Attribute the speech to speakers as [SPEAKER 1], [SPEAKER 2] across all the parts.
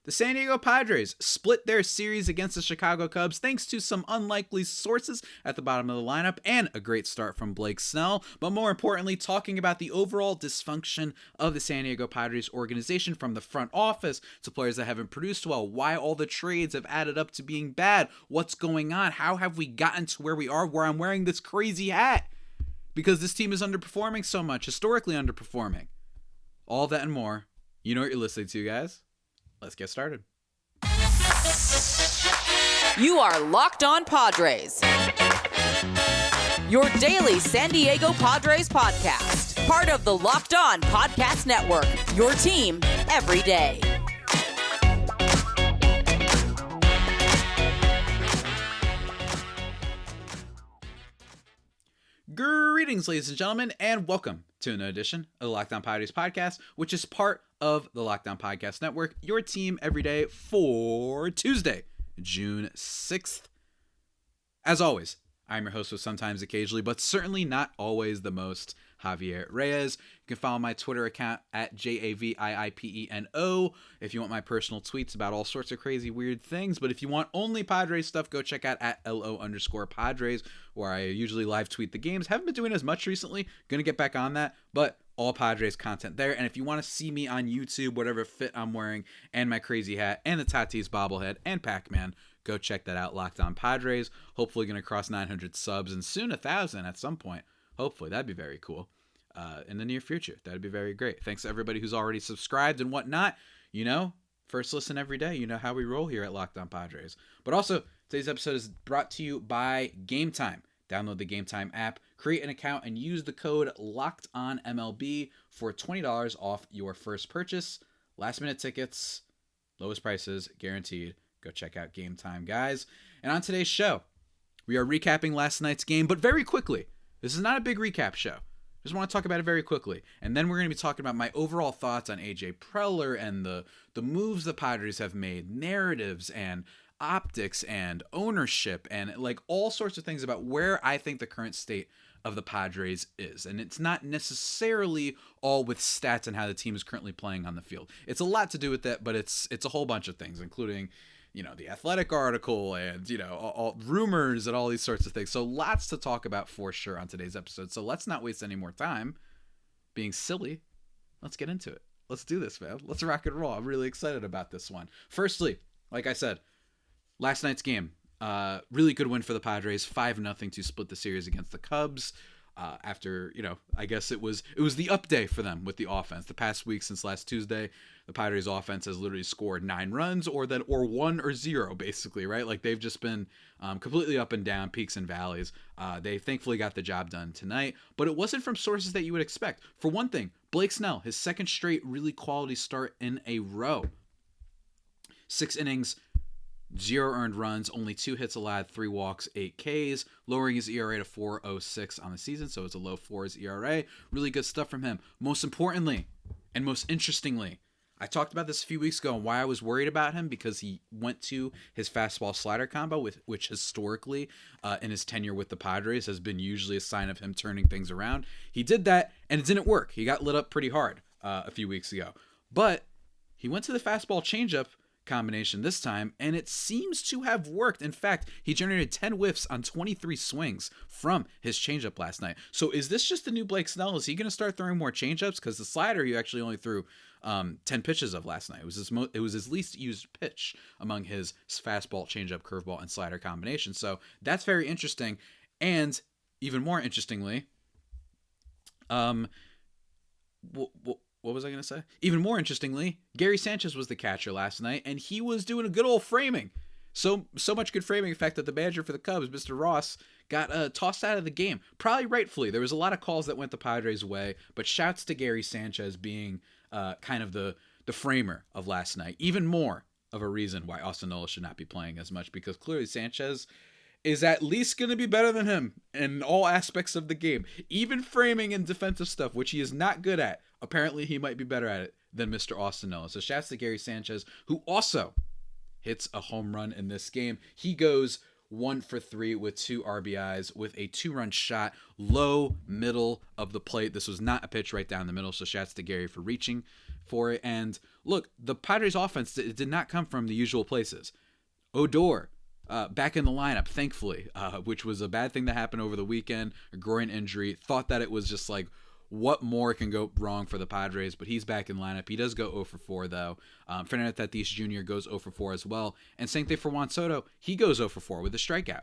[SPEAKER 1] The San Diego Padres split their series against the Chicago Cubs thanks to some unlikely sources at the bottom of the lineup and a great start from Blake Snell, but more importantly, talking about the overall dysfunction of the San Diego Padres organization from the front office to players that haven't produced well, why all the trades have added up to being bad, what's going on, how have we gotten to where we are, where I'm wearing this crazy hat, because this team is underperforming so much, historically underperforming. All that and more. You know what you're listening to, guys. Let's get started.
[SPEAKER 2] You are Locked On Padres, your daily San Diego Padres podcast. Part of the Locked On Podcast Network, your team every day.
[SPEAKER 1] Greetings, ladies and gentlemen, and welcome to another edition of the Locked On Padres podcast, which is part of the Locked On Podcast Network, your team every day for Tuesday, June 6th. As always, I'm your host with sometimes occasionally, but certainly not always the most, Javier Reyes. You can follow my Twitter account at JAVIIPENO if you want my personal tweets about all sorts of crazy, weird things. But if you want only Padres stuff, go check out at LO_Padres, where I usually live tweet the games. Haven't been doing as much recently. Gonna get back on that, but all Padres content there. And if you want to see me on YouTube, whatever fit I'm wearing, and my crazy hat, and the Tatis bobblehead, and Pac-Man, go check that out, Locked On Padres. Hopefully gonna cross 900 subs, and soon 1,000 at some point. Hopefully, that'd be very cool in the near future. That'd be very great. Thanks to everybody who's already subscribed and whatnot. You know, first listen every day. You know how we roll here at Locked On Padres. But also, today's episode is brought to you by Game Time. Download the Game Time app, create an account, and use the code LOCKEDONMLB for $20 off your first purchase. Last-minute tickets, lowest prices, guaranteed. Go check out Game Time, guys. And on today's show, we are recapping last night's game, but very quickly. This is not a big recap show. Just want to talk about it very quickly. And then we're going to be talking about my overall thoughts on AJ Preller and the moves the Padres have made, narratives and optics and ownership and like all sorts of things about where I think the current state of the Padres is. And it's not necessarily all with stats and how the team is currently playing on the field. It's a lot to do with that, but it's a whole bunch of things, including the Athletic article and, all rumors and all these sorts of things. So lots to talk about for sure on today's episode. So let's not waste any more time being silly. Let's get into it. Let's do this, man. Let's rock and roll. I'm really excited about this one. Firstly, like I said, last night's game, really good win for the Padres, 5-0 to split the series against the Cubs. After, I guess it was the up day for them with the offense. The past week since last Tuesday, the Padres offense has literally scored 9 runs or 1 or 0, basically, right? Like they've just been completely up and down, peaks and valleys. They thankfully got the job done tonight, but it wasn't from sources that you would expect. For one thing, Blake Snell, his second straight really quality start in a row. 6 innings, 0 earned runs, only 2 hits allowed, 3 walks, 8 Ks, lowering his ERA to 4.06 on the season, so it's a low 4s ERA. Really good stuff from him. Most importantly, and most interestingly, I talked about this a few weeks ago and why I was worried about him, because he went to his fastball slider combo, which historically in his tenure with the Padres has been usually a sign of him turning things around. He did that and it didn't work. He got lit up pretty hard a few weeks ago, but he went to the fastball changeup combination this time, and it seems to have worked. In fact, he generated 10 whiffs on 23 swings from his changeup last night. So is this just the new Blake Snell? Is he going to start throwing more changeups? Because the slider he actually only threw 10 pitches of last night. It was his least used pitch among his fastball, changeup, curveball, and slider combination. So that's very interesting. And even more interestingly, what was I going to say? Even more interestingly, Gary Sanchez was the catcher last night, and he was doing a good old framing. So much good framing, in fact, that the manager for the Cubs, Mr. Ross, got tossed out of the game. Probably rightfully. There was a lot of calls that went the Padres' way, but shouts to Gary Sanchez being kind of the framer of last night. Even more of a reason why Austin Nola should not be playing as much, because clearly Sanchez is at least going to be better than him in all aspects of the game. Even framing and defensive stuff, which he is not good at. Apparently, he might be better at it than Mr. Austin Nola. So shouts to Gary Sanchez, who also hits a home run in this game. He goes 1 for 3 with 2 RBIs with a 2-run shot, low middle of the plate. This was not a pitch right down the middle, so shouts to Gary for reaching for it. And look, the Padres offense did not come from the usual places. Odor, back in the lineup, thankfully, which was a bad thing that happened over the weekend, a groin injury. Thought that it was just like, what more can go wrong for the Padres? But he's back in lineup. He does go 0 for 4, though. Fernando Tatis Jr. goes 0 for 4 as well. And same thing for Juan Soto. He goes 0 for 4 with a strikeout.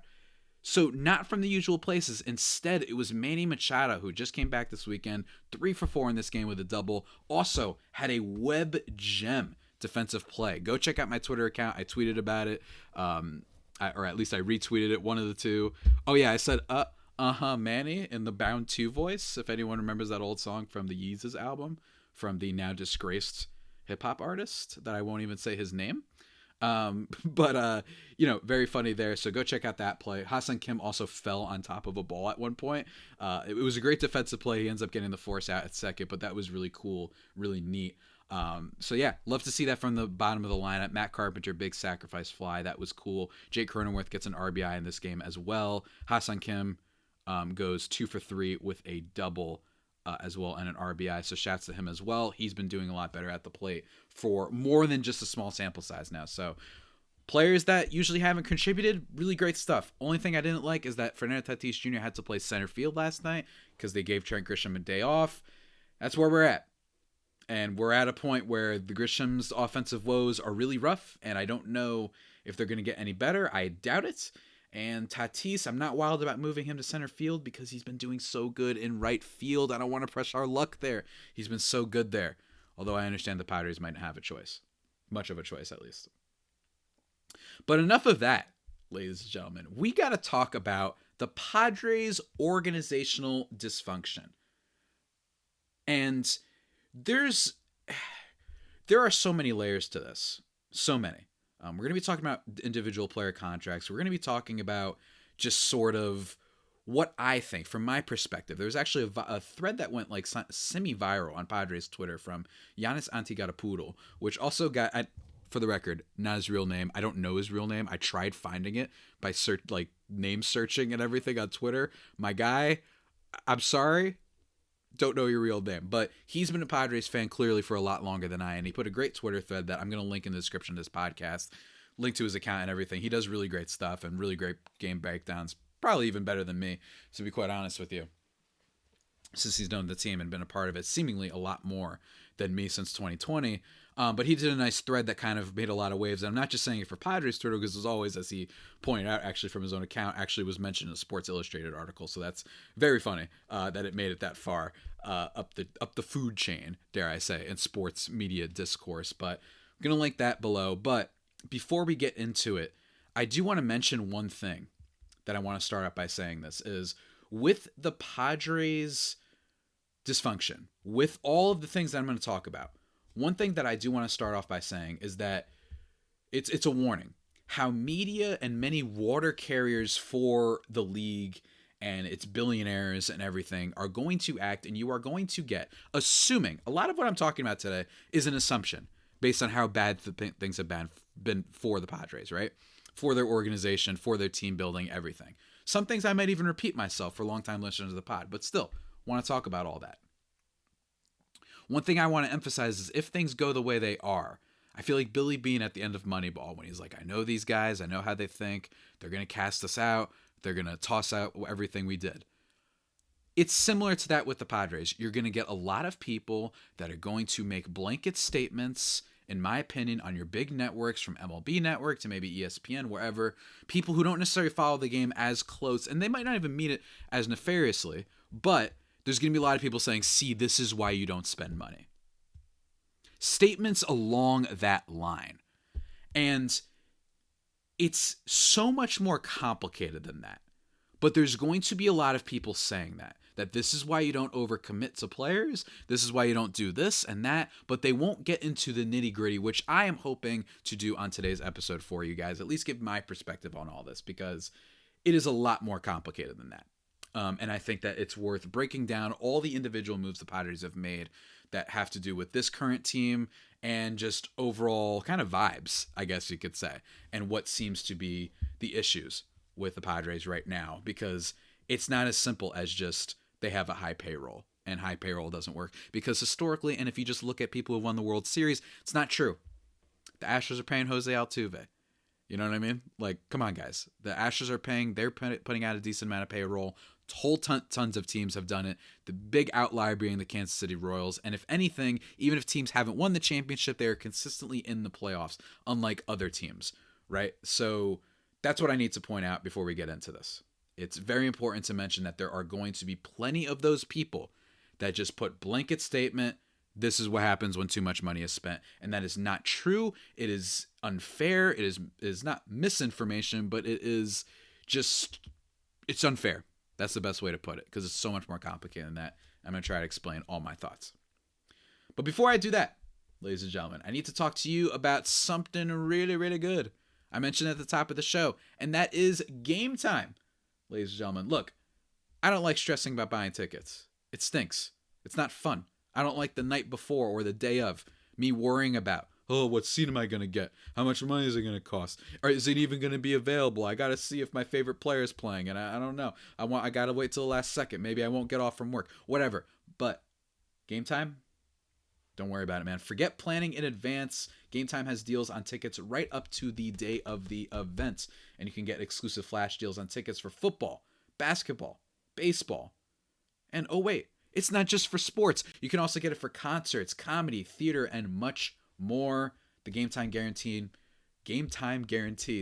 [SPEAKER 1] So not from the usual places. Instead, it was Manny Machado, who just came back this weekend, 3 for 4 in this game with a double. Also had a web gem defensive play. Go check out my Twitter account. I tweeted about it. Or at least I retweeted it, one of the two. Oh, yeah, I said, Manny in the Bound 2 voice, if anyone remembers that old song from the Yeezus album from the now disgraced hip-hop artist that I won't even say his name. But very funny there. So go check out that play. Ha-Seong Kim also fell on top of a ball at one point. It was a great defensive play. He ends up getting the force out at second, but that was really cool, really neat. So yeah, love to see that from the bottom of the lineup. Matt Carpenter, big sacrifice fly. That was cool. Jake Cronenworth gets an RBI in this game as well. Ha-Seong Kim goes 2 for 3 with a double as well and an RBI. So shouts to him as well. He's been doing a lot better at the plate for more than just a small sample size now. So players that usually haven't contributed, really great stuff. Only thing I didn't like is that Fernando Tatis Jr. had to play center field last night because they gave Trent Grisham a day off. That's where we're at. And we're at a point where the Grisham's offensive woes are really rough, and I don't know if they're going to get any better. I doubt it. And Tatis, I'm not wild about moving him to center field because he's been doing so good in right field. I don't want to press our luck there. He's been so good there. Although I understand the Padres might not have a choice. Much of a choice, at least. But enough of that, ladies and gentlemen. We got to talk about the Padres' organizational dysfunction. And there are so many layers to this. So many. We're going to be talking about individual player contracts. We're going to be talking about just sort of what I think, from my perspective. There was actually a thread that went like semi-viral on Padres Twitter from Giannis Antetokounmpo, which also got, for the record, not his real name. I don't know his real name. I tried finding it by name searching and everything on Twitter. My guy, I'm sorry, don't know your real name, but he's been a Padres fan clearly for a lot longer than I, and he put a great Twitter thread that I'm going to link in the description of this podcast, link to his account and everything. He does really great stuff and really great game breakdowns, probably even better than me, to be quite honest with you, since he's known the team and been a part of it seemingly a lot more than me since 2020. But he did a nice thread that kind of made a lot of waves. And I'm not just saying it for Padres Twitter, because as always, as he pointed out actually from his own account, actually was mentioned in a Sports Illustrated article. So that's very funny that it made it that far up the food chain, dare I say, in sports media discourse. But I'm going to link that below. But before we get into it, I do want to mention one thing that I want to start out by saying. This is, with the Padres dysfunction, with all of the things that I'm going to talk about, one thing that I do want to start off by saying is that it's a warning. How media and many water carriers for the league and its billionaires and everything are going to act, and you are going to get, assuming, a lot of what I'm talking about today is an assumption based on how bad things have been for the Padres, right? For their organization, for their team building, everything. Some things I might even repeat myself for longtime listeners of the pod, but still want to talk about all that. One thing I want to emphasize is, if things go the way they are, I feel like Billy Beane at the end of Moneyball, when he's like, I know these guys, I know how they think, they're going to cast us out, they're going to toss out everything we did. It's similar to that with the Padres. You're going to get a lot of people that are going to make blanket statements, in my opinion, on your big networks, from MLB Network to maybe ESPN, wherever, people who don't necessarily follow the game as close, and they might not even mean it as nefariously, but there's going to be a lot of people saying, see, this is why you don't spend money. Statements along that line. And it's so much more complicated than that. But there's going to be a lot of people saying that this is why you don't overcommit to players, this is why you don't do this and that, but they won't get into the nitty-gritty, which I am hoping to do on today's episode for you guys, at least give my perspective on all this, because it is a lot more complicated than that. And I think that it's worth breaking down all the individual moves the Padres have made that have to do with this current team and just overall kind of vibes, I guess you could say, and what seems to be the issues with the Padres right now, because it's not as simple as just they have a high payroll, and high payroll doesn't work. Because historically, and if you just look at people who won the World Series, it's not true. The Astros are paying Jose Altuve. You know what I mean? Like, come on, guys. The Astros are paying. They're putting out a decent amount of payroll. Tons of teams have done it. The big outlier being the Kansas City Royals. And if anything, even if teams haven't won the championship, they are consistently in the playoffs, unlike other teams, right? So that's what I need to point out before we get into this. It's very important to mention that there are going to be plenty of those people that just put blanket statement, this is what happens when too much money is spent. And that is not true. It is unfair. It is not misinformation, but it is just, it's unfair. That's the best way to put it, because it's so much more complicated than that. I'm going to try to explain all my thoughts. But before I do that, ladies and gentlemen, I need to talk to you about something really, really good. I mentioned at the top of the show, and that is Game Time. Ladies and gentlemen, look, I don't like stressing about buying tickets. It stinks. It's not fun. I don't like the night before or the day of me worrying about, oh, what seat am I going to get? How much money is it going to cost? Or is it even going to be available? I got to see if my favorite player is playing, and I don't know. I got to wait till the last second. Maybe I won't get off from work. Whatever. But Game Time, don't worry about it, man. Forget planning in advance. Game Time has deals on tickets right up to the day of the event, and you can get exclusive flash deals on tickets for football, basketball, baseball, and oh wait, it's not just for sports. You can also get it for concerts, comedy, theater, and much more. The Game Time Guarantee.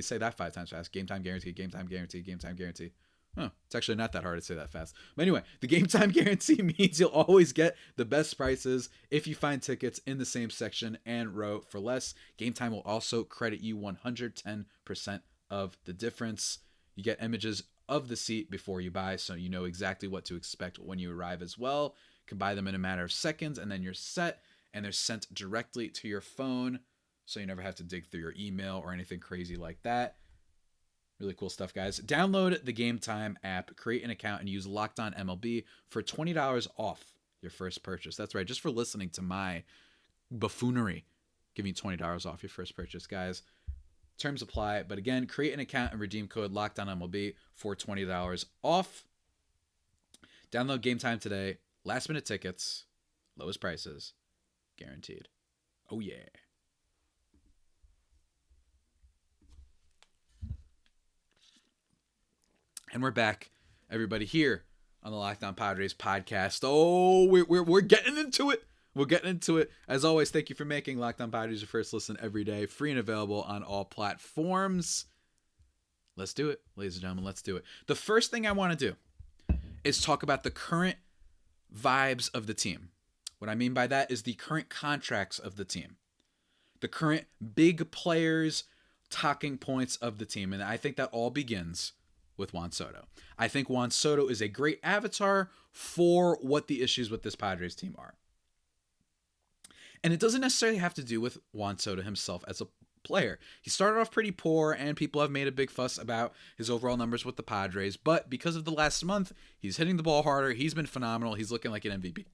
[SPEAKER 1] Say that 5 times fast. Game Time Guarantee, Game Time Guarantee, Game Time Guarantee. Huh, it's actually not that hard to say that fast. But anyway, the Game Time Guarantee means you'll always get the best prices if you find tickets in the same section and row for less. Game Time will also credit you 110% of the difference. You get images of the seat before you buy, so you know exactly what to expect when you arrive as well. You can buy them in a matter of seconds, and then you're set, and they're sent directly to your phone, so you never have to dig through your email or anything crazy like that. Really cool stuff, guys. Download the Game Time app, create an account, and use Locked On MLB for $20 off your first purchase. That's right, just for listening to my buffoonery, giving you $20 off your first purchase, guys. Terms apply, but again, create an account and redeem code LOCKEDONMLB for $20 off. Download Game Time today. Last minute tickets, lowest prices, guaranteed. Oh yeah. And we're back, everybody, here on the Locked On Padres podcast. Oh, we're getting into it. We're getting into it. As always, thank you for making Locked On Padres your first listen every day, free and available on all platforms. Let's do it, ladies and gentlemen. Let's do it. The first thing I want to do is talk about the current vibes of the team. What I mean by that is the current contracts of the team, the current big players, talking points of the team. And I think that all begins with Juan Soto. I think Juan Soto is a great avatar for what the issues with this Padres team are. And it doesn't necessarily have to do with Juan Soto himself as a player. He started off pretty poor, and people have made a big fuss about his overall numbers with the Padres. But because of the last month, he's hitting the ball harder. He's been phenomenal. He's looking like an MVP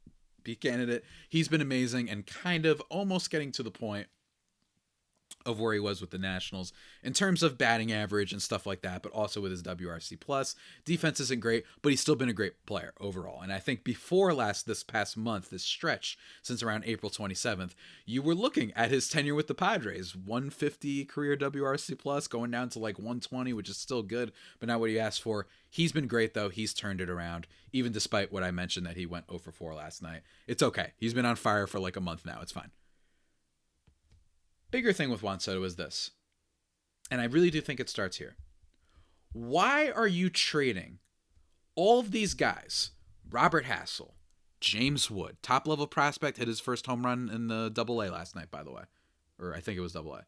[SPEAKER 1] candidate. He's been amazing and kind of almost getting to the point of where he was with the Nationals in terms of batting average and stuff like that, but also with his WRC plus. Defense isn't great, but he's still been a great player overall. And I think before this past month, this stretch since around April 27th, you were looking at his tenure with the Padres, 150 career WRC plus, going down to like 120, which is still good, but not what he asked for. He's been great though. He's turned it around, even despite what I mentioned that he went 0 for 4 last night. It's okay. He's been on fire for like a month now. It's fine. Bigger thing with Juan Soto is this, and I really do think it starts here. Why are you trading all of these guys? Robert Hassell, James Wood, top-level prospect, hit his first home run in the AA last night, by the way. Or I think it was AA.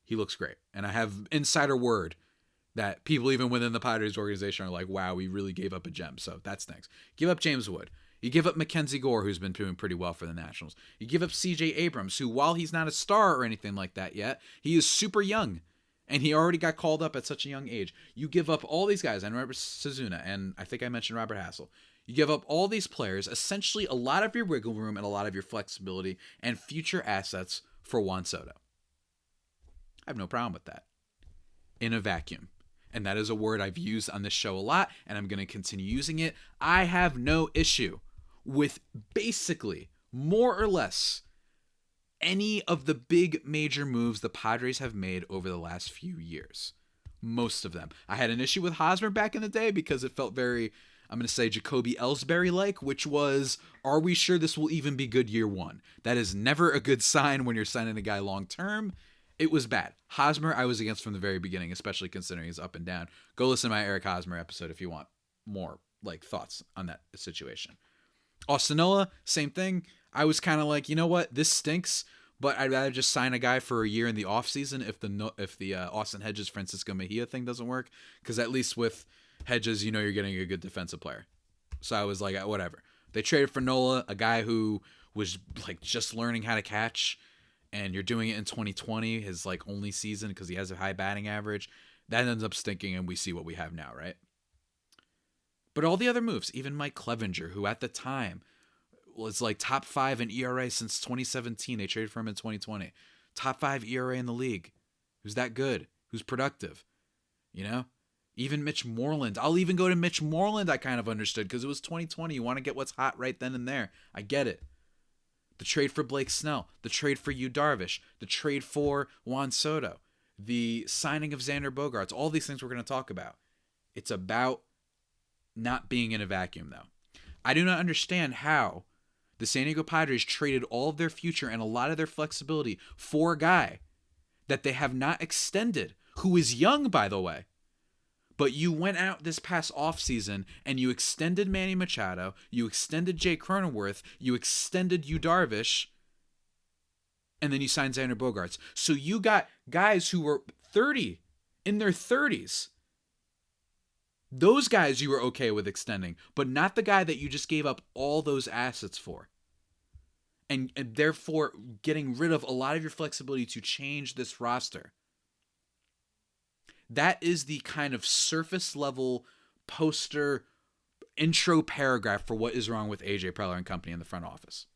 [SPEAKER 1] He looks great. And I have insider word that people even within the Padres organization are like, wow, we really gave up a gem. So that stinks. Give up James Wood. You give up Mackenzie Gore, who's been doing pretty well for the Nationals. You give up C.J. Abrams, who, while he's not a star or anything like that yet, he is super young, and he already got called up at such a young age. You give up all these guys, and remember Suzuna, and I think I mentioned Robert Hassell. You give up all these players, essentially a lot of your wiggle room and a lot of your flexibility and future assets for Juan Soto. I have no problem with that. In a vacuum. and that is a word I've used on this show a lot, and I'm going to continue using it. I have no issue with basically, more or less, any of the big major moves the Padres have made over the last few years. Most of them. I had an issue with Hosmer back in the day because it felt very, I'm going to say, Jacoby Ellsbury-like, which was, are we sure this will even be good year one? That is never a good sign when you're signing a guy long term. It was bad. Hosmer, I was against from the very beginning, especially considering his up and down. Go listen to my Eric Hosmer episode if you want more thoughts on that situation. Austin-Nola, same thing. I was kind of like, you know what, this stinks, but I'd rather just sign a guy for a year in the offseason if the Austin Hedges Francisco Mejia thing doesn't work, because at least with Hedges, you're getting a good defensive player. So I was like, whatever. They traded for Nola, a guy who was just learning how to catch, and you're doing it in 2020, his only season, because he has a high batting average. That ends up stinking, and we see what we have now, right? But all the other moves, even Mike Clevenger, who at the time was top 5 in ERA since 2017. They traded for him in 2020. Top 5 ERA in the league. Who's that good? Who's productive? Even Mitch Moreland. I'll even go to Mitch Moreland. I kind of understood because it was 2020. You want to get what's hot right then and there. I get it. The trade for Blake Snell. The trade for Yu Darvish. The trade for Juan Soto. The signing of Xander Bogaerts. All these things we're going to talk about. It's about not being in a vacuum, though. I do not understand how the San Diego Padres traded all of their future and a lot of their flexibility for a guy that they have not extended, who is young, by the way. But you went out this past offseason and you extended Manny Machado, you extended Jay Cronenworth, you extended Yu Darvish, and then you signed Xander Bogaerts. So you got guys who were 30, in their 30s. Those guys you were okay with extending, but not the guy that you just gave up all those assets for. And therefore getting rid of a lot of your flexibility to change this roster. That is the kind of surface level poster intro paragraph for what is wrong with AJ Preller and company in the front office.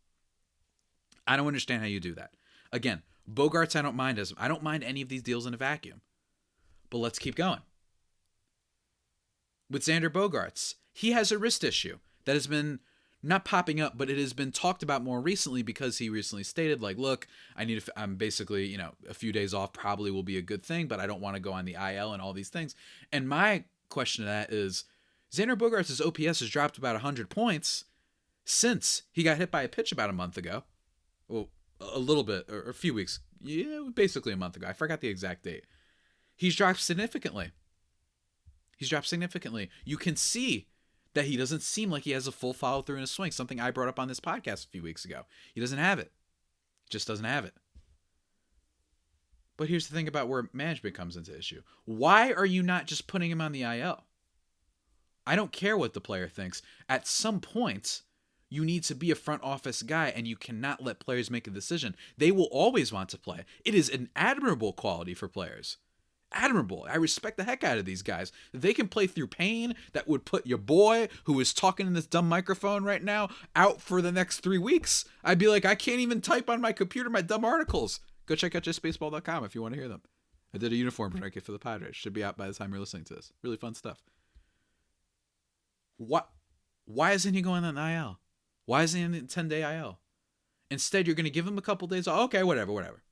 [SPEAKER 1] I don't understand how you do that. Again, Bogaerts I don't mind. I don't mind any of these deals in a vacuum. But let's keep going. With Xander Bogaerts, he has a wrist issue that has been not popping up, but it has been talked about more recently because he recently stated, look, I'm basically, a few days off probably will be a good thing, but I don't want to go on the IL and all these things. And my question to that is, Xander Bogaerts' OPS has dropped about 100 points since he got hit by a pitch about a month ago. Well, a little bit, or a few weeks. Yeah, basically a month ago. I forgot the exact date. He's dropped significantly. You can see that he doesn't seem like he has a full follow through in his swing, something I brought up on this podcast a few weeks ago. He doesn't have it. Just doesn't have it. But here's the thing about where management comes into issue. Why are you not just putting him on the IL? I don't care what the player thinks. At some point, you need to be a front office guy, and you cannot let players make a decision. They will always want to play. It is an admirable quality for players. Admirable. I respect the heck out of these guys. They can play through pain that would put your boy, who is talking in this dumb microphone right now, out for the next 3 weeks. I'd be like, I can't even type on my computer my dumb articles. Go check out justbaseball.com if you want to hear them. I did a uniform bracket for the Padres. Should be out by the time you're listening to this. Really fun stuff. Why isn't he going on the IL? Why isn't he in the 10-day IL? Instead, you're going to give him a couple days. Okay, whatever.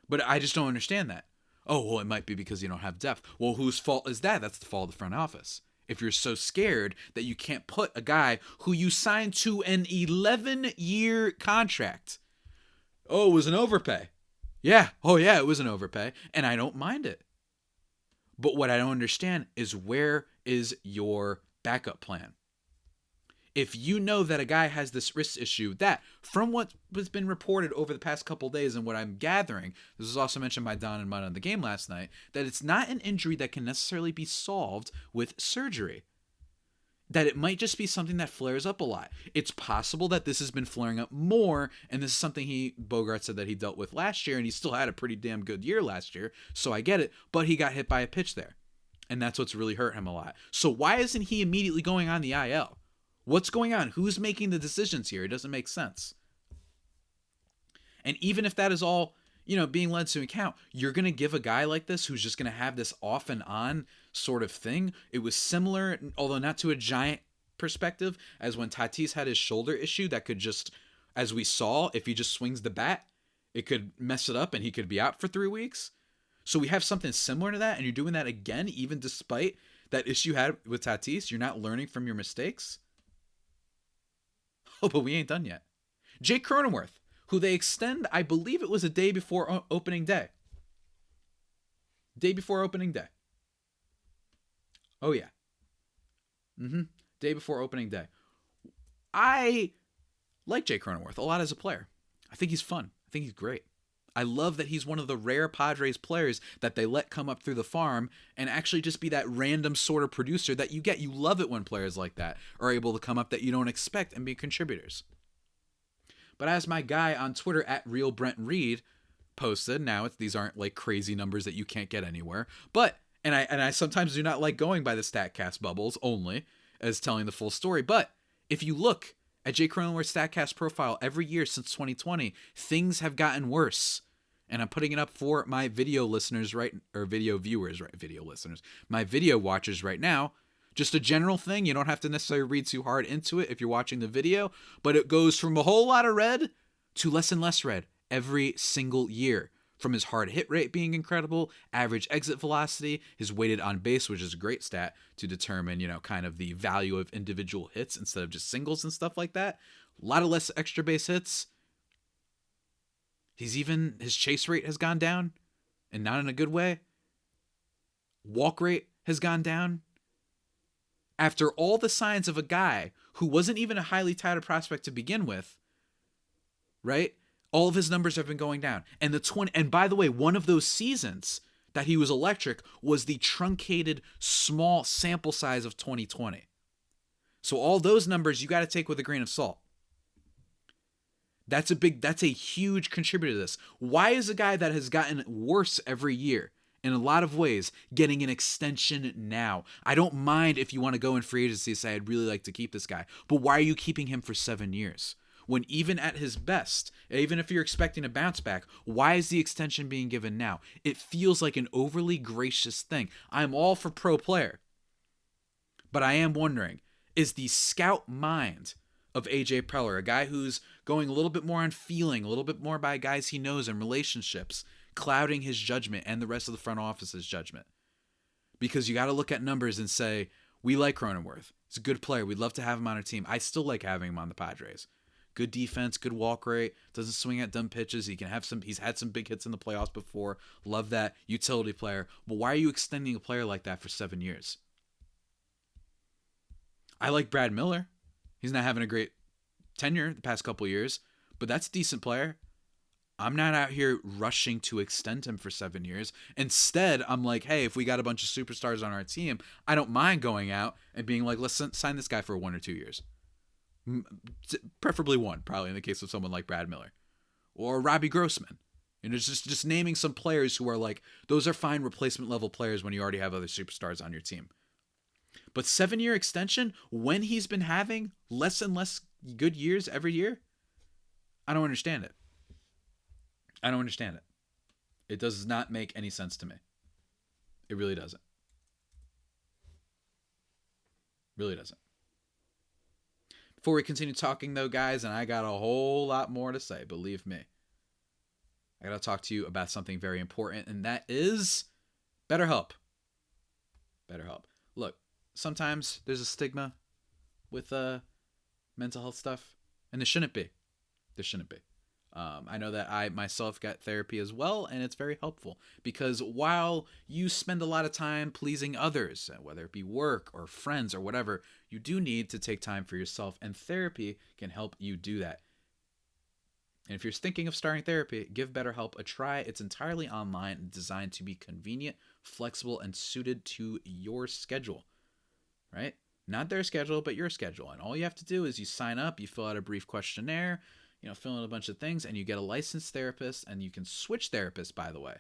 [SPEAKER 1] But I just don't understand that. Oh, well, it might be because you don't have depth. Well, whose fault is that? That's the fault of the front office. If you're so scared that you can't put a guy who you signed to an 11-year contract. Oh, it was an overpay. Yeah. Oh, yeah, it was an overpay. And I don't mind it. But what I don't understand is, where is your backup plan? If you know that a guy has this wrist issue that, from what has been reported over the past couple days and what I'm gathering, this was also mentioned by Don and Mud on the game last night, that it's not an injury that can necessarily be solved with surgery. That it might just be something that flares up a lot. It's possible that this has been flaring up more, and this is something Bogaerts said that he dealt with last year, and he still had a pretty damn good year last year, so I get it, but he got hit by a pitch there. And that's what's really hurt him a lot. So why isn't he immediately going on the IL? What's going on? Who's making the decisions here? It doesn't make sense. And even if that is all, being led to account, you're going to give a guy like this who's just going to have this off and on sort of thing. It was similar, although not to a giant perspective, as when Tatis had his shoulder issue that could just, as we saw, if he just swings the bat, it could mess it up and he could be out for 3 weeks. So we have something similar to that, and you're doing that again, even despite that issue you had with Tatis. You're not learning from your mistakes. Oh, but we ain't done yet. Jake Cronenworth, who they extend, I believe it was a day before opening day. Day before opening day. Oh, yeah. Day before opening day. I like Jake Cronenworth a lot as a player. I think he's fun. I think he's great. I love that he's one of the rare Padres players that they let come up through the farm and actually just be that random sort of producer that you get. You love it when players like that are able to come up that you don't expect and be contributors. But as my guy on Twitter at @RealBrentReed posted, now these aren't like crazy numbers that you can't get anywhere, but and I sometimes do not like going by the StatCast bubbles only as telling the full story. But if you look at Jake Cronenworth's StatCast profile every year since 2020, things have gotten worse. And I'm putting it up for my video listeners, right? Or video viewers, right? Video listeners. My video watchers right now. Just a general thing. You don't have to necessarily read too hard into it if you're watching the video. But it goes from a whole lot of red to less and less red every single year. From his hard hit rate being incredible, average exit velocity, his weighted on base, which is a great stat to determine, kind of the value of individual hits instead of just singles and stuff like that. A lot of less extra base hits. His chase rate has gone down, and not in a good way. Walk rate has gone down. After all the signs of a guy who wasn't even a highly touted prospect to begin with, right? All of his numbers have been going down. And by the way, one of those seasons that he was electric was the truncated small sample size of 2020. So all those numbers you got to take with a grain of salt. That's a huge contributor to this. Why is a guy that has gotten worse every year in a lot of ways getting an extension now? I don't mind if you want to go in free agency and say, I'd really like to keep this guy, but why are you keeping him for 7 years? When even at his best, even if you're expecting a bounce back, why is the extension being given now? It feels like an overly gracious thing. I'm all for pro player, but I am wondering, is the scout mind of AJ Preller, a guy who's going a little bit more on feeling, a little bit more by guys he knows and relationships, clouding his judgment and the rest of the front office's judgment? Because you got to look at numbers and say, we like Cronenworth. He's a good player. We'd love to have him on our team. I still like having him on the Padres. Good defense, good walk rate, doesn't swing at dumb pitches. He's had some big hits in the playoffs before. Love that. Utility player. But why are you extending a player like that for 7 years? I like Brad Miller. He's not having a great tenure the past couple years, but that's a decent player. I'm not out here rushing to extend him for 7 years. Instead, I'm like, hey, if we got a bunch of superstars on our team, I don't mind going out and being like, let's sign this guy for 1 or 2 years. Preferably 1, probably in the case of someone like Brad Miller or Robbie Grossman. And it's just naming some players who are like, those are fine replacement level players when you already have other superstars on your team. But 7-year extension when he's been having less and less good years every year, I don't understand it. I don't understand it. It does not make any sense to me. It really doesn't. Really doesn't. Before we continue talking, though, guys, and I got a whole lot more to say, believe me, I got to talk to you about something very important, and that is BetterHelp. BetterHelp. Look, sometimes there's a stigma with mental health stuff, and there shouldn't be. There shouldn't be. I know that I myself got therapy as well, and it's very helpful because while you spend a lot of time pleasing others, whether it be work or friends or whatever, you do need to take time for yourself, and therapy can help you do that. And if you're thinking of starting therapy, give BetterHelp a try. It's entirely online and designed to be convenient, flexible, and suited to your schedule, right? Not their schedule, but your schedule. And all you have to do is you sign up, you fill out a brief questionnaire, fill in a bunch of things, and you get a licensed therapist, and you can switch therapists, by the way,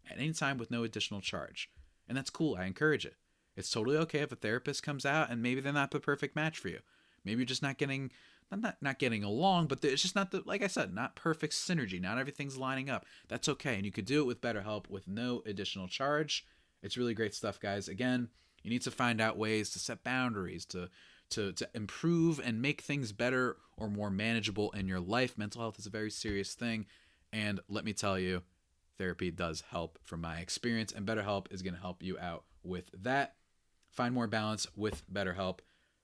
[SPEAKER 1] at any time with no additional charge. And that's cool. I encourage it. It's totally okay if a therapist comes out and maybe they're not the perfect match for you. Maybe you're just not getting not getting along, but it's just not like I said, not perfect synergy. Not everything's lining up. That's okay. And you could do it with BetterHelp with no additional charge. It's really great stuff, guys. Again, you need to find out ways to set boundaries, to improve and make things better or more manageable in your life. Mental health is a very serious thing. And let me tell you, therapy does help from my experience, and BetterHelp is going to help you out with that. Find more balance with BetterHelp.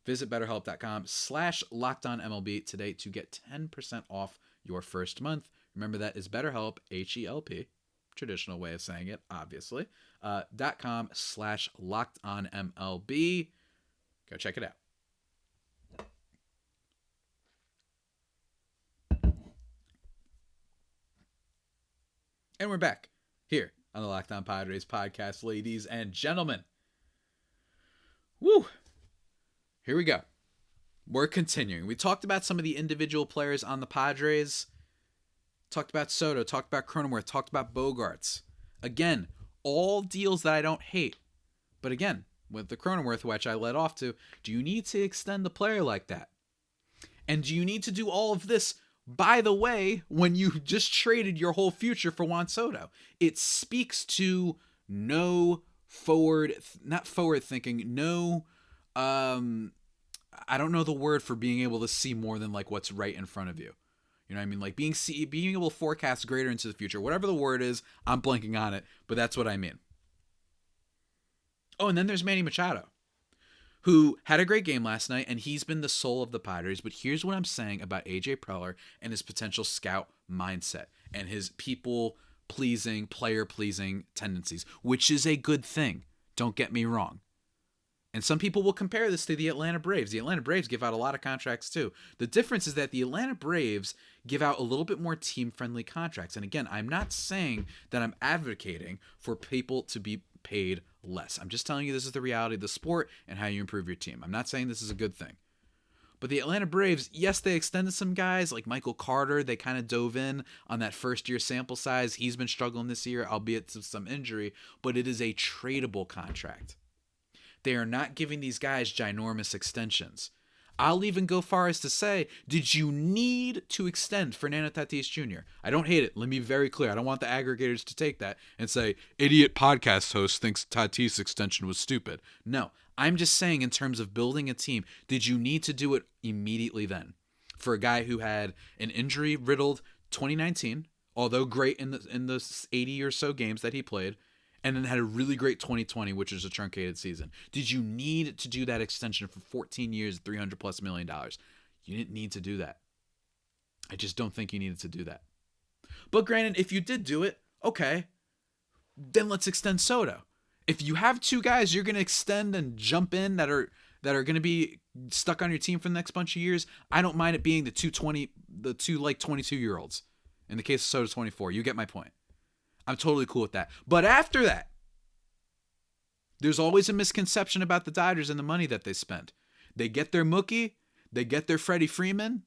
[SPEAKER 1] Visit BetterHelp.com/LockedOnMLB today to get 10% off your first month. Remember, that is BetterHelp, H-E-L-P, traditional way of saying it, obviously, .com/LockedOnMLB. Go check it out. And we're back here on the Locked On Padres podcast, ladies and gentlemen. Woo! Here we go. We're continuing. We talked about some of the individual players on the Padres. Talked about Soto, talked about Cronenworth, talked about Bogaerts. Again, all deals that I don't hate. But again, with the Cronenworth, which I led off to, do you need to extend the player like that? And do you need to do all of this, by the way, when you just traded your whole future for Juan Soto? It speaks to no not forward thinking, no, I don't know the word for being able to see more than like what's right in front of you. You know what I mean? Like being able to forecast greater into the future. Whatever the word is, I'm blanking on it, but that's what I mean. Oh, and then there's Manny Machado, who had a great game last night, and he's been the soul of the Padres. But here's what I'm saying about AJ Preller and his potential scout mindset and his people-pleasing, player-pleasing tendencies, which is a good thing. Don't get me wrong. And some people will compare this to the Atlanta Braves. The Atlanta Braves give out a lot of contracts too. The difference is that the Atlanta Braves give out a little bit more team-friendly contracts. And again, I'm not saying that I'm advocating for people to be paid less. I'm just telling you this is the reality of the sport and how you improve your team. I'm not saying this is a good thing. But the Atlanta Braves, yes, they extended some guys like Michael Carter. They kind of dove in on that first-year sample size. He's been struggling this year, albeit to some injury, but it is a tradable contract. They are not giving these guys ginormous extensions. I'll even go far as to say, did you need to extend Fernando Tatis Jr.? I don't hate it. Let me be very clear. I don't want the aggregators to take that and say, idiot podcast host thinks Tatis extension was stupid. No, I'm just saying in terms of building a team, did you need to do it immediately then? For a guy who had an injury-riddled 2019, although great in the 80 or so games that he played, and then had a really great 2020, which is a truncated season. Did you need to do that extension for 14 years, $300+ million? You didn't need to do that. I just don't think you needed to do that. But granted, if you did do it, okay, then let's extend Soto. If you have two guys you're going to extend and jump in that are going to be stuck on your team for the next bunch of years, I don't mind it being the two 22-year-olds. In the case of Soto, 24. You get my point. I'm totally cool with that. But after that, there's always a misconception about the Dodgers and the money that they spend. They get their Mookie, they get their Freddie Freeman,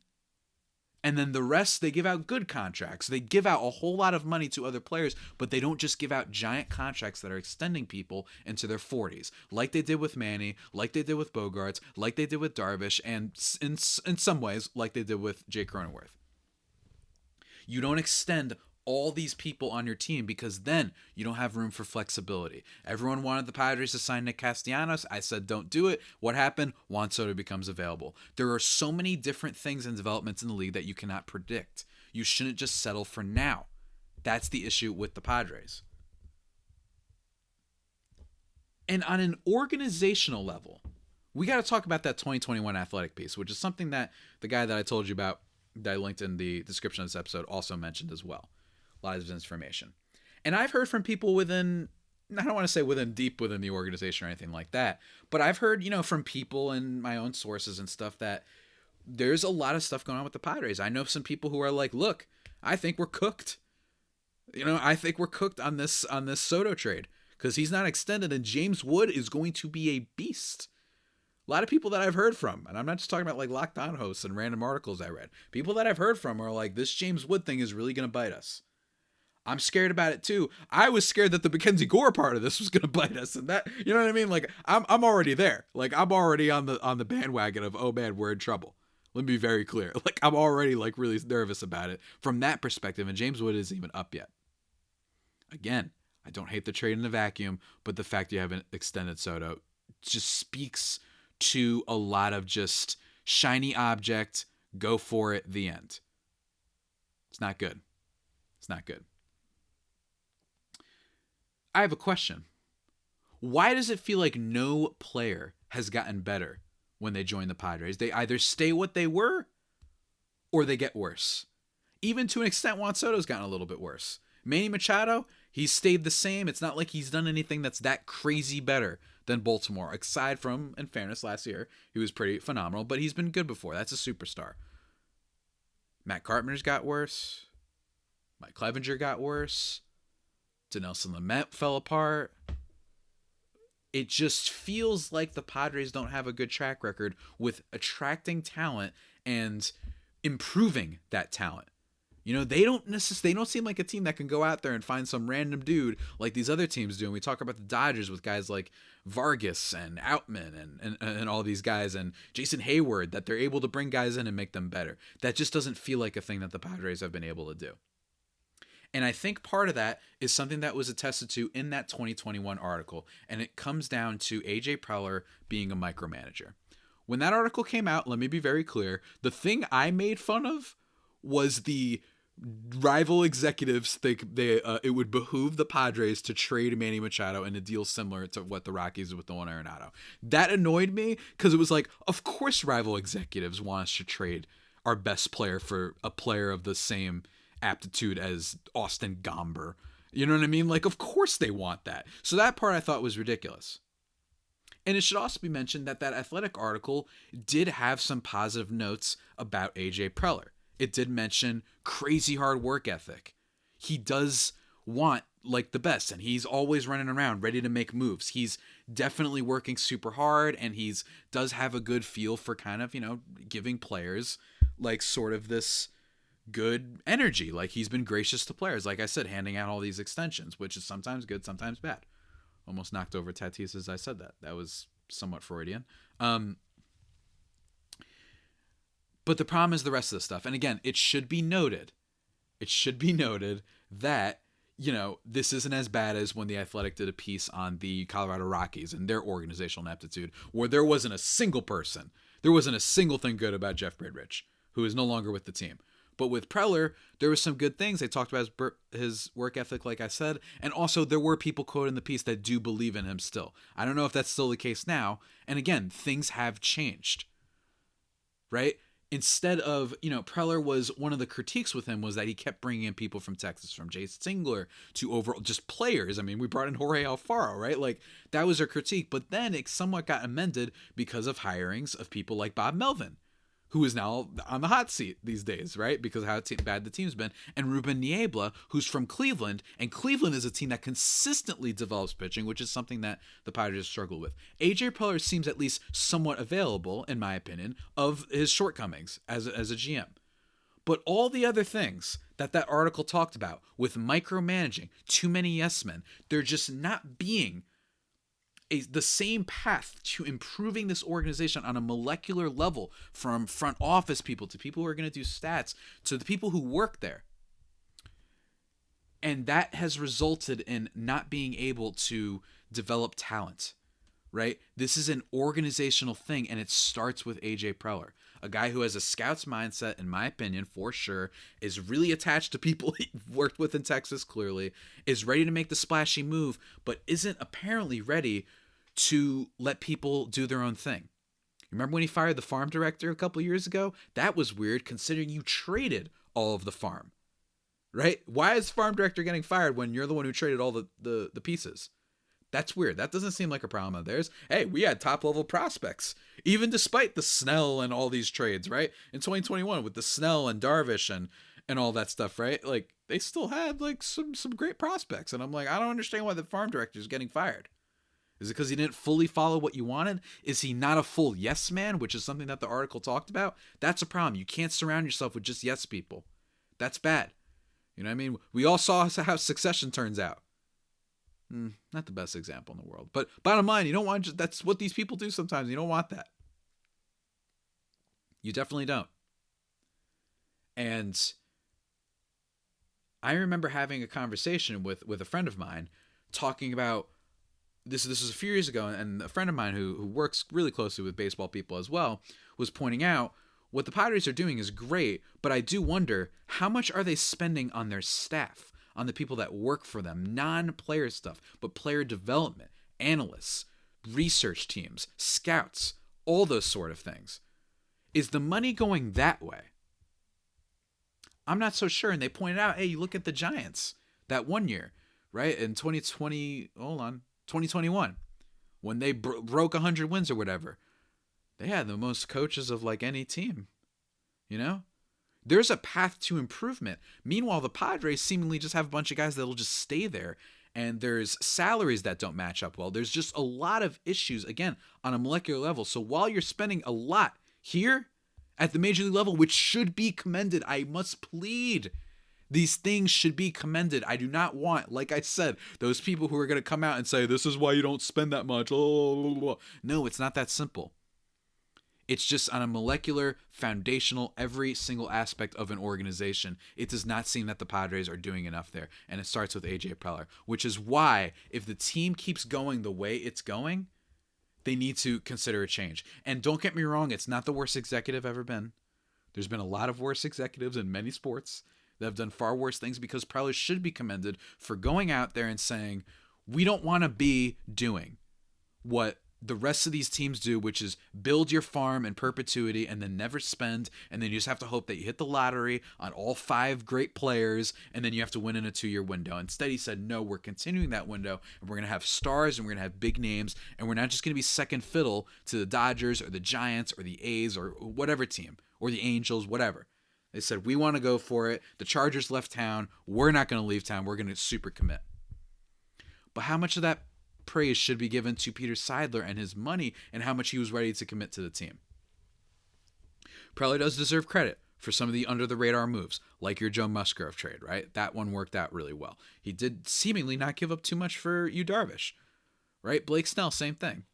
[SPEAKER 1] and then the rest, they give out good contracts. They give out a whole lot of money to other players, but they don't just give out giant contracts that are extending people into their 40s, like they did with Manny, like they did with Bogaerts, like they did with Darvish, and in some ways, like they did with Jay Cronenworth. You don't extend all these people on your team because then you don't have room for flexibility. Everyone wanted the Padres to sign Nick Castellanos. I said don't do it. What happened? Juan Soto becomes available. There are so many different things and developments in the league that you cannot predict. You shouldn't just settle for now. That's the issue with the Padres. And on an organizational level, we got to talk about that 2021 athletic piece, which is something that the guy that I told you about that I linked in the description of this episode also mentioned as well. A lot of information. And I've heard from people within, I don't want to say deep within the organization or anything like that, but I've heard, from people and my own sources and stuff that there's a lot of stuff going on with the Padres. I know some people who are like, look, I think we're cooked. I think we're cooked on this Soto trade because he's not extended and James Wood is going to be a beast. A lot of people that I've heard from, and I'm not just talking about like Locked On hosts and random articles I read, people that I've heard from are like, this James Wood thing is really going to bite us. I'm scared about it too. I was scared that the Mackenzie Gore part of this was going to bite us, and that, what I mean? Like I'm already there. Like I'm already on the bandwagon of, oh man, we're in trouble. Let me be very clear. Like, I'm already like really nervous about it from that perspective, and James Wood isn't even up yet. Again, I don't hate the trade in a vacuum, but the fact you haven't extended Soto just speaks to a lot of just shiny object, go for it, the end. It's not good. It's not good. I have a question. Why does it feel like no player has gotten better when they join the Padres? They either stay what they were or they get worse. Even to an extent, Juan Soto's gotten a little bit worse. Manny Machado, he's stayed the same. It's not like he's done anything that's that crazy better than Baltimore. Aside from, in fairness, last year, he was pretty phenomenal, but he's been good before. That's a superstar. Matt Carpenter's got worse. Mike Clevenger got worse. Dinelson Lamet fell apart. It just feels like the Padres don't have a good track record with attracting talent and improving that talent. You know, they don't seem like a team that can go out there and find some random dude like these other teams do. And we talk about the Dodgers with guys like Vargas and Outman and all these guys and Jason Hayward, that they're able to bring guys in and make them better. That just doesn't feel like a thing that the Padres have been able to do. And I think part of that is something that was attested to in that 2021 article, and it comes down to AJ Preller being a micromanager. When that article came out, let me be very clear, the thing I made fun of was the rival executives think it would behoove the Padres to trade Manny Machado in a deal similar to what the Rockies did with Nolan Arenado. That annoyed me because it was like, of course rival executives want us to trade our best player for a player of the same aptitude as Austin Gomber. You know what I mean? Like, of course they want that. So that part I thought was ridiculous. And it should also be mentioned that that Athletic article did have some positive notes about AJ Preller. It did mention crazy hard work ethic. He does want like the best, and he's always running around ready to make moves. He's definitely working super hard, and he's does have a good feel for kind of, you know, giving players like sort of this good energy. Like, he's been gracious to players, like I said, handing out all these extensions, which is sometimes good, sometimes bad. Almost knocked over Tatis as I said that. That was somewhat Freudian. But the problem is the rest of the stuff. And again, it should be noted that, you know, this isn't as bad as when the Athletic did a piece on the Colorado Rockies and their organizational ineptitude, where there wasn't a single thing good about Jeff Bridrich, who is no longer with the team. But with Preller, there was some good things. They talked about his work ethic, like I said, and also there were people quoting the piece that do believe in him still. I don't know if that's still the case now. And again, things have changed, right? Instead of, you know, Preller was one of the critiques with him was that he kept bringing in people from Texas, from Jay Singler to overall just players. I mean, we brought in Jorge Alfaro, right? Like, that was our critique. But then it somewhat got amended because of hirings of people like Bob Melvin, who is now on the hot seat these days, right? Because of how bad the team's been. And Ruben Niebla, who's from Cleveland. And Cleveland is a team that consistently develops pitching, which is something that the Padres struggle with. AJ Preller seems at least somewhat available, in my opinion, of his shortcomings as a GM. But all the other things that article talked about, with micromanaging, too many yes men, they're just not being the same path to improving this organization on a molecular level, from front office people to people who are going to do stats to the people who work there. And that has resulted in not being able to develop talent, right? This is an organizational thing, and it starts with AJ Preller, a guy who has a scout's mindset, in my opinion, for sure, is really attached to people he worked with in Texas, clearly, is ready to make the splashy move, but isn't apparently ready to let people do their own thing. Remember when he fired the farm director a couple years ago? That was weird, considering you traded all of the farm, right? Why is farm director getting fired when you're the one who traded all the pieces? That's weird. That doesn't seem like a problem of theirs. Hey, we had top level prospects, even despite the Snell and all these trades, right? In 2021 with the Snell and Darvish and all that stuff, right? Like, they still had like some great prospects. And I'm like, I don't understand why the farm director is getting fired. Is it because he didn't fully follow what you wanted? Is he not a full yes man, which is something that the article talked about? That's a problem. You can't surround yourself with just yes people. That's bad. You know what I mean? We all saw how Succession turns out. Not the best example in the world. But bottom line, you don't want that's what these people do sometimes. You don't want that. You definitely don't. And I remember having a conversation with a friend of mine talking about this was a few years ago, and a friend of mine who works really closely with baseball people as well was pointing out what the Padres are doing is great, but I do wonder how much are they spending on their staff, on the people that work for them, non-player stuff, but player development, analysts, research teams, scouts, all those sort of things. Is the money going that way? I'm not so sure. And they pointed out, hey, you look at the Giants that one year, right? In 2021, when they broke 100 wins or whatever, they had the most coaches of like any team, you know? There's a path to improvement. Meanwhile, the Padres seemingly just have a bunch of guys that'll just stay there. And there's salaries that don't match up well. There's just a lot of issues, again, on a molecular level. So while you're spending a lot here at the major league level, which should be commended, I must plead, these things should be commended. I do not want, like I said, those people who are going to come out and say, this is why you don't spend that much. No, it's not that simple. It's just on a molecular, foundational, every single aspect of an organization. It does not seem that the Padres are doing enough there. And it starts with AJ Preller, which is why if the team keeps going the way it's going, they need to consider a change. And don't get me wrong, it's not the worst executive ever been. There's been a lot of worse executives in many sports that have done far worse things, because Preller should be commended for going out there and saying, we don't want to be doing what the rest of these teams do, which is build your farm in perpetuity and then never spend, and then you just have to hope that you hit the lottery on all 5 great players, and then you have to win in a 2-year window. Instead, he said, no, we're continuing that window, and we're going to have stars, and we're going to have big names, and we're not just going to be second fiddle to the Dodgers or the Giants or the A's or whatever team, or the Angels, whatever. They said, we want to go for it. The Chargers left town. We're not going to leave town. We're going to super commit. But how much of that praise should be given to Peter Seidler and his money, and how much he was ready to commit to the team? Preller does deserve credit for some of the under-the-radar moves, like your Joe Musgrove trade, right? That one worked out really well. He did seemingly not give up too much for Yu Darvish, right? Blake Snell, same thing.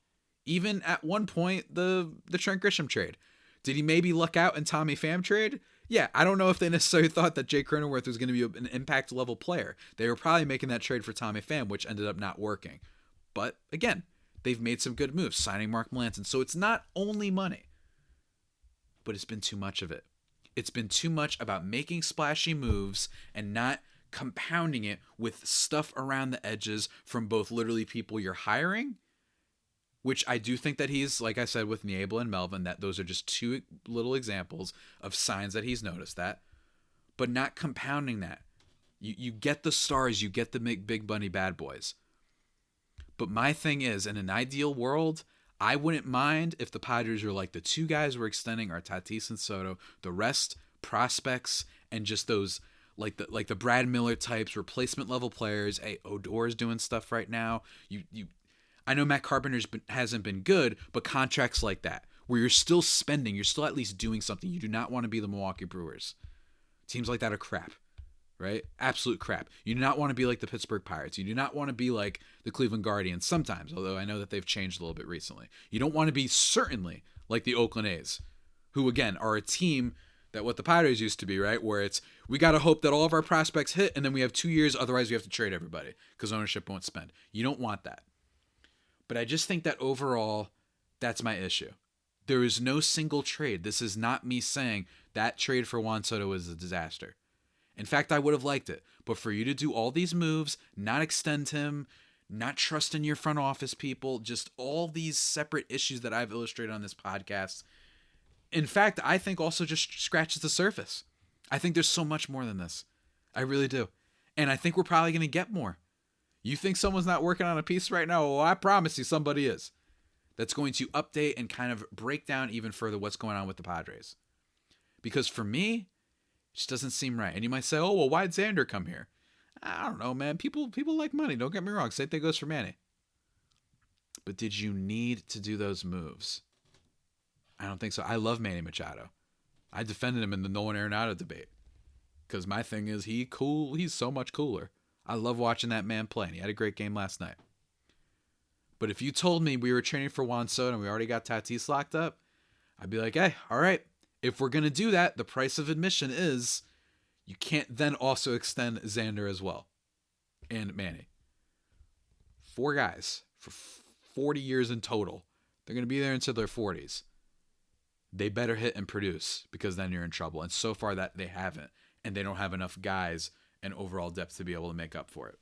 [SPEAKER 1] Even at one point, the Trent Grisham trade. Did he maybe luck out in Tommy Pham trade? Yeah, I don't know if they necessarily thought that Jay Cronenworth was going to be an impact-level player. They were probably making that trade for Tommy Pham, which ended up not working. But again, they've made some good moves, signing Mark Melanson. So it's not only money, but it's been too much of it. It's been too much about making splashy moves and not compounding it with stuff around the edges from both literally people you're hiring, which I do think that he's, like I said, with Niebla and Melvin, that those are just 2 little examples of signs that he's noticed that, but not compounding that. You get the stars, you get the big bunny bad boys. But my thing is, in an ideal world, I wouldn't mind if the Padres were like, the 2 guys we're extending are Tatis and Soto. The rest, prospects, and just those like the Brad Miller types, replacement level players. Hey, Odor's doing stuff right now. I know Matt Carpenter's hasn't been good, but contracts like that, where you're still spending, you're still at least doing something. You do not want to be the Milwaukee Brewers. Teams like that are crap. Right? Absolute crap. You do not want to be like the Pittsburgh Pirates. You do not want to be like the Cleveland Guardians sometimes, although I know that they've changed a little bit recently. You don't want to be certainly like the Oakland A's, who again are a team that what the Padres used to be, right? Where it's, we got to hope that all of our prospects hit, and then we have 2 years, otherwise we have to trade everybody because ownership won't spend. You don't want that. But I just think that overall, that's my issue. There is no single trade. This is not me saying that trade for Juan Soto is a disaster. In fact, I would have liked it. But for you to do all these moves, not extend him, not trust in your front office people, just all these separate issues that I've illustrated on this podcast, in fact, I think also just scratches the surface. I think there's so much more than this. I really do. And I think we're probably going to get more. You think someone's not working on a piece right now? Well, I promise you somebody is. That's going to update and kind of break down even further what's going on with the Padres. Because for me, just doesn't seem right. And you might say, oh, well, why'd Xander come here? I don't know, man. People like money. Don't get me wrong. Same thing goes for Manny. But did you need to do those moves? I don't think so. I love Manny Machado. I defended him in the Nolan Arenado debate. Because my thing is, he's so much cooler. I love watching that man play. And he had a great game last night. But if you told me we were training for Juan Soto and we already got Tatis locked up, I'd be like, hey, all right. if we're going to do that, the price of admission is you can't then also extend Xander as well. And Manny. 4 guys for 40 years in total. They're going to be there until their 40s. They better hit and produce, because then you're in trouble. And so far that they haven't. And they don't have enough guys and overall depth to be able to make up for it.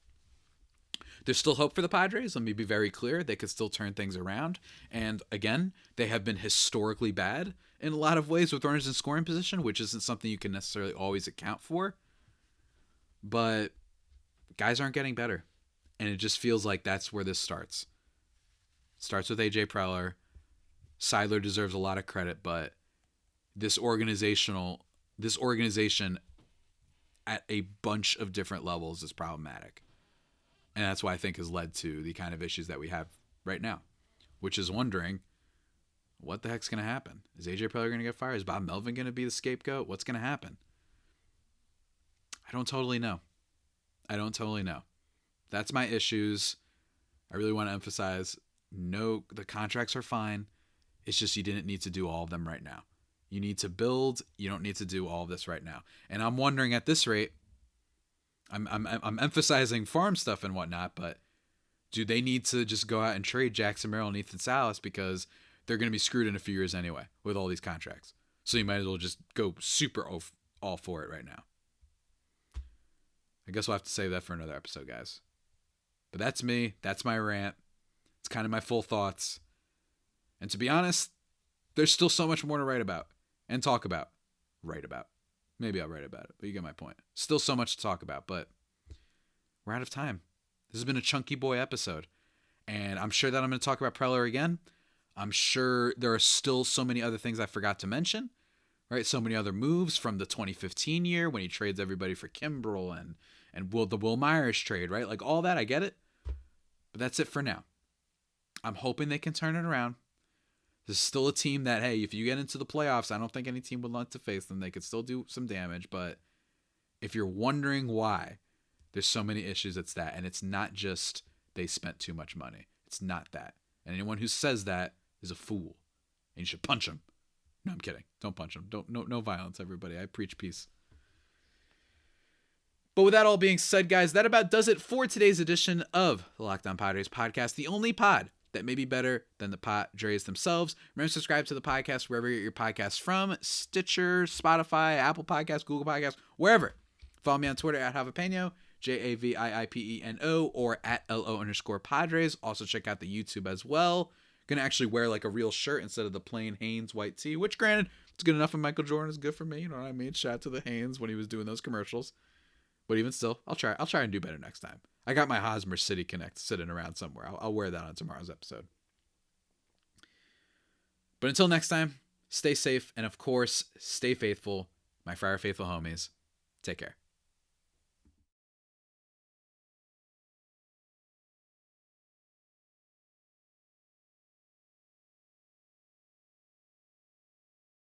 [SPEAKER 1] There's still hope for the Padres. Let me be very clear. They could still turn things around. And again, they have been historically bad in a lot of ways with runners in scoring position, which isn't something you can necessarily always account for. But guys aren't getting better. And it just feels like that's where this starts. Starts with AJ Preller. Seidler deserves a lot of credit, but this organization at a bunch of different levels is problematic. And that's why I think has led to the kind of issues that we have right now, which is wondering, what the heck's going to happen? Is AJ Preller going to get fired? Is Bob Melvin going to be the scapegoat? What's going to happen? I don't totally know. That's my issues. I really want to emphasize, no, the contracts are fine. It's just you didn't need to do all of them right now. You need to build. You don't need to do all of this right now. And I'm wondering at this rate, I'm emphasizing farm stuff and whatnot, but do they need to just go out and trade Jackson Merrill and Ethan Salas, because they're going to be screwed in a few years anyway with all these contracts? So you might as well just go super all for it right now. I guess we'll have to save that for another episode, guys. But that's me. That's my rant. It's kind of my full thoughts. And to be honest, there's still so much more to write about and talk about. Maybe I'll write about it, but you get my point. Still so much to talk about, but we're out of time. This has been a chunky boy episode. And I'm sure that I'm going to talk about Preller again. I'm sure there are still so many other things I forgot to mention, right? So many other moves from the 2015 year when he trades everybody for Kimbrel and the Will Myers trade, right? Like all that, I get it. But that's it for now. I'm hoping they can turn it around. This is still a team that, hey, if you get into the playoffs, I don't think any team would want to face them. They could still do some damage. But if you're wondering why there's so many issues, it's that. And it's not just they spent too much money. It's not that. And anyone who says that is a fool. And you should punch him. No, I'm kidding. Don't punch him. No violence, everybody. I preach peace. But with that all being said, guys, that about does it for today's edition of the Locked On Padres podcast, the only pod that may be better than the Padres themselves. Remember to subscribe to the podcast wherever you get your podcasts from: Stitcher, Spotify, Apple Podcasts, Google Podcasts, wherever. Follow me on Twitter at Javipeno, JAVIIPENO, or at LO_Padres. Also check out the YouTube as well. Gonna actually wear like a real shirt instead of the plain Hanes white tee, which granted, it's good enough, and Michael Jordan is good for me. You know what I mean? Shout out to the Hanes when he was doing those commercials. But even still, I'll try and do better next time. I got my Hosmer City Connect sitting around somewhere. I'll wear that on tomorrow's episode. But until next time, stay safe, and of course, stay faithful, my Friar Faithful homies. Take care.